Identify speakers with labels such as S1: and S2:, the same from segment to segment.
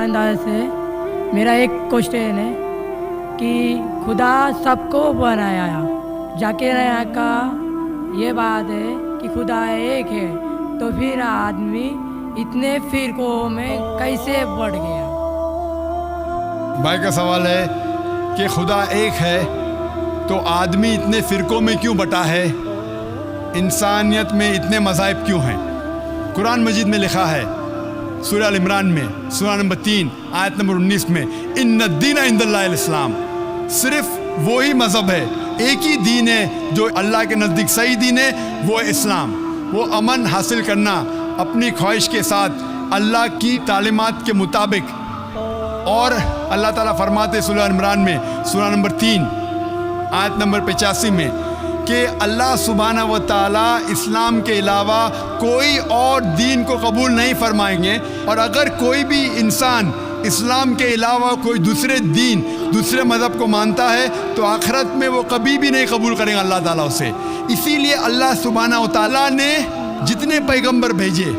S1: ईमानदार से मेरा एक क्वेश्चन है कि खुदा सबको बनाया, जाकिर नायक का ये बात है कि खुदा एक है, तो फिर आदमी इतने फिरकों में कैसे बढ़ गया।
S2: भाई का सवाल है कि खुदा एक है तो आदमी इतने फ़िरक़ों में क्यों बटा है, इंसानियत में इतने मज़ाहिब क्यों हैं। कुरान मजीद में लिखा है सूरह अल इमरान में सूरह नंबर 3 आयत नंबर 19 में, इन्नद्दीन इंदल्लाहिल इस्लाम, सिर्फ वही मज़हब है, एक ही दीन है जो अल्लाह के नज़दीक सही दीन है, वो है इस्लाम। वो अमन हासिल करना अपनी ख्वाहिश के साथ अल्लाह की तालीमात के मुताबिक। और अल्लाह ताला फरमाते सूरह इमरान में सूरह नंबर 3 आयत नंबर 85 में कि अल्लाह सुब्हानहू व तआला इस्लाम के अलावा कोई और दीन को कबूल नहीं फरमाएंगे, और अगर कोई भी इंसान इस्लाम के अलावा कोई दूसरे दीन दूसरे मज़हब को मानता है तो आखिरत में वो कभी भी नहीं कबूल करेंगे अल्लाह ताला उसे। इसीलिए अल्लाह सुब्हानहू व तआला ने जितने पैगंबर भेजे,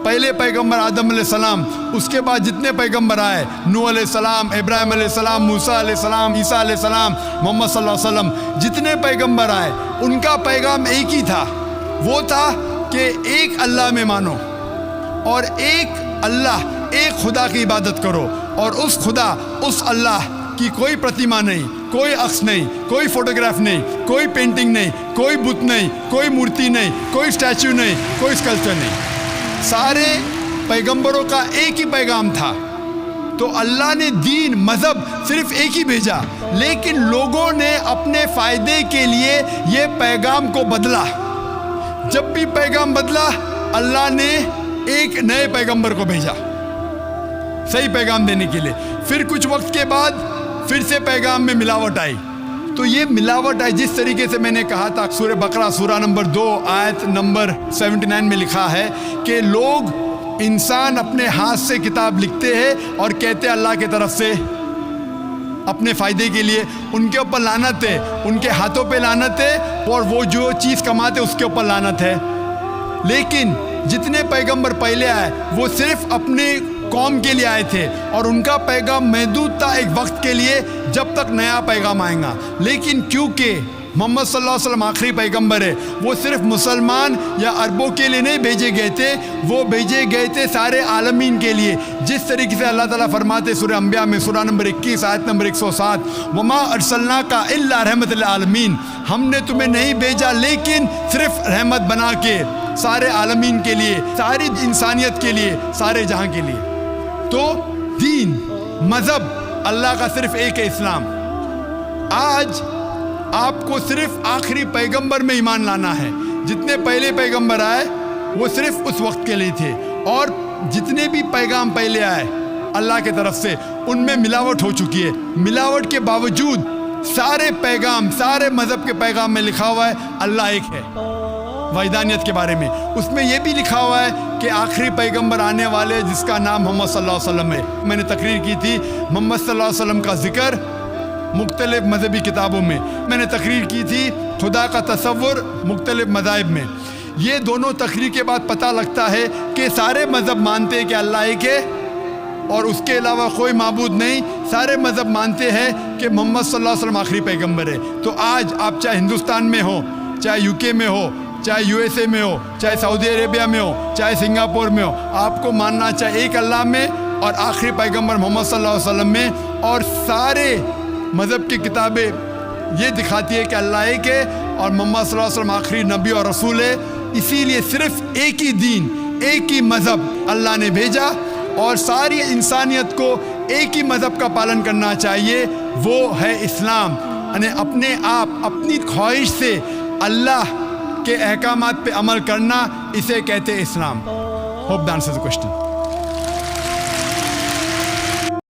S2: पहले पैगंबर आदम अलैहिस्सलाम, उसके बाद जितने पैगंबर आए, नूह अलैहिस्सलाम, इब्राहिम अलैहिस्सलाम, मूसा अलैहिस्सलाम, ईसा अलैहिस्सलाम, मोहम्मद सल्लल्लाहु अलैहि वसल्लम, जितने पैगंबर आए उनका पैगाम एक ही था। वो था कि एक अल्लाह में मानो और एक अल्लाह, एक खुदा की इबादत करो, और उस खुदा, उस अल्लाह की कोई प्रतिमा नहीं, कोई अक्स नहीं, कोई फोटोग्राफ नहीं, कोई पेंटिंग नहीं, कोई बुत नहीं, कोई मूर्ति नहीं, कोई स्टैचू नहीं, कोई स्कल्पचर नहीं। सारे पैगंबरों का एक ही पैगाम था। तो अल्लाह ने दीन, मज़हब सिर्फ एक ही भेजा, लेकिन लोगों ने अपने फ़ायदे के लिए ये पैगाम को बदला। जब भी पैगाम बदला अल्लाह ने एक नए पैगंबर को भेजा सही पैगाम देने के लिए। फिर कुछ वक्त के बाद फिर से पैगाम में मिलावट आई। तो ये मिलावट आई जिस तरीके से मैंने कहा था, सूरह बकरा सूरह नंबर 2 आयत नंबर 79 में लिखा है कि लोग, इंसान अपने हाथ से किताब लिखते हैं और कहते हैं अल्लाह की तरफ से अपने फ़ायदे के लिए। उनके ऊपर लानत है, उनके हाथों पे लानत है, और वो जो चीज़ कमाते उसके ऊपर लानत है। लेकिन जितने पैगंबर पहले आए वो सिर्फ अपने कौम के लिए आए थे, और उनका पैगाम महदूद था एक वक्त के लिए जब तक नया पैगाम आएगा। लेकिन क्योंकि मोहम्मद सल्लल्लाहु अलैहि वसल्लम आखिरी पैगंबर है, वो सिर्फ मुसलमान या अरबों के लिए नहीं भेजे गए थे, वो भेजे गए थे सारे आलमीन के लिए। जिस तरीके से अल्लाह ताला फरमाते सूरह अंबिया में सूरह नंबर 21 आयत नंबर 107, वमा अरसलनाका इल्ला रहमत लिल आलमीन, हमने तुम्हें नहीं भेजा लेकिन सिर्फ रहमत बना के सारे आलमीन के लिए, सारी इंसानियत के लिए, सारे जहां के लिए। तो दीन, मज़हब अल्लाह का सिर्फ एक है, इस्लाम। आज आपको सिर्फ आखिरी पैगंबर में ईमान लाना है। जितने पहले पैगंबर आए वो सिर्फ उस वक्त के लिए थे, और जितने भी पैगाम पहले आए अल्लाह की तरफ से उनमें मिलावट हो चुकी है। मिलावट के बावजूद सारे पैगाम, सारे मज़हब के पैगाम में लिखा हुआ है अल्लाह एक है, वहीदानियत के बारे में। उसमें यह भी लिखा हुआ है कि आखिरी पैगंबर आने वाले जिसका नाम मोहम्मद सल्लल्लाहु अलैहि वसल्लम है। मैंने तकरीर की थी मोहम्मद सल्लल्लाहु अलैहि वसल्लम का जिक्र मुख्तलिफ मजहबी किताबों में। मैंने तकरीर की थी खुदा का तसव्वुर मुख्तलिफ मज़ाहिब में। ये दोनों तकरीर के बाद पता लगता है कि सारे मज़हब मानते हैं कि अल्लाह एक है और उसके अलावा कोई माबूद नहीं। सारे मज़हब मानते हैं कि मोहम्मद सल्लल्लाहु अलैहि वसल्लम आखिरी पैगंबर है। तो आज आप चाहे हिंदुस्तान में हो, चाहे यूके में हो, चाहे यूएसए में हो, चाहे सऊदी अरेबिया में हो, चाहे सिंगापुर में हो, आपको मानना चाहे एक अल्लाह में और आखिरी पैगंबर मोहम्मद सल्लल्लाहु अलैहि वसल्लम में। और सारे मज़हब की किताबें ये दिखाती है कि अल्लाह एक है और मोहम्मद सल्लल्लाहु अलैहि वसल्लम आखिरी नबी और रसूल है। इसीलिए सिर्फ एक ही दीन, एक ही मज़हब अल्लाह ने भेजा, और सारी इंसानियत को एक ही मज़हब का पालन करना चाहिए, वो है इस्लाम। यानी अपने आप, अपनी ख्वाहिश से अल्लाह के अहकामात पे अमल करना, इसे कहते हैं इस्लाम। Hope the answer the question.